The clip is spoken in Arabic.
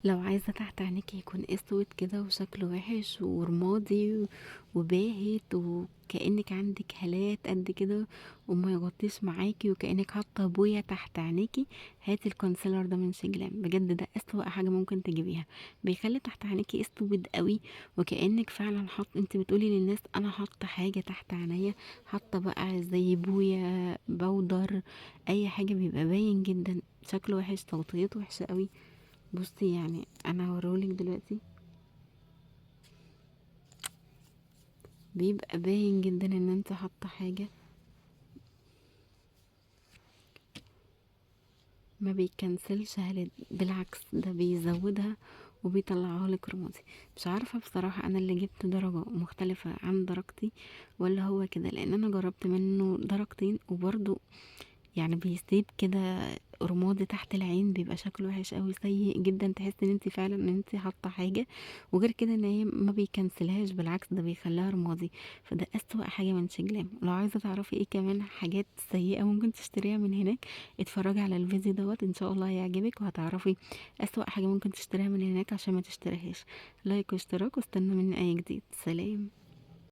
لو عايزة تحت عينيكي يكون اسود كده وشكله وحش ورمادي وباهت وكأنك عندك هالات قد كده وما يغطيش معاكي وكأنك حاطة بوية تحت عينيكي، هاتي الكونسيلر ده من شجلام. بجد ده اسوأ حاجة ممكن تجيبيها. بيخلي تحت عينيكي اسود قوي وكأنك فعلا انت بتقولي للناس انا حاطة حاجة تحت عينيا، حاطة بقى زي بوية بودر اي حاجة. بيبقى باين جدا، شكله وحش، توطيته وحشة قوي. بصي يعني انا هوريهولك دلوقتي، بيبقى باين جدا ان انت حاطه حاجه. ما بيكنسلش هالات، بالعكس ده بيزودها وبيطلعها لك رمادي. مش عارفه بصراحه انا اللي جبت درجه مختلفه عن درجتي ولا هو كده، لان انا جربت منه درجتين وبرضو يعني بيسيب كده رماد تحت العين، بيبقى شكله وحش قوي، سيء جدا. تحس ان انت فعلا ان انت حاطه حاجه، وغير كده ان هي ما بيكنسلهاش، بالعكس ده بيخليها رمادي. فده اسوأ حاجه من شجلام. لو عايزه تعرفي ايه كمان حاجات سيئه ممكن تشتريها من هناك، اتفرجي على الفيديو دوت، ان شاء الله هيعجبك وهتعرفي اسوأ حاجه ممكن تشتريها من هناك عشان ما تشتريهاش. لايك واشتراك واستنى مني اي جديد. سلام.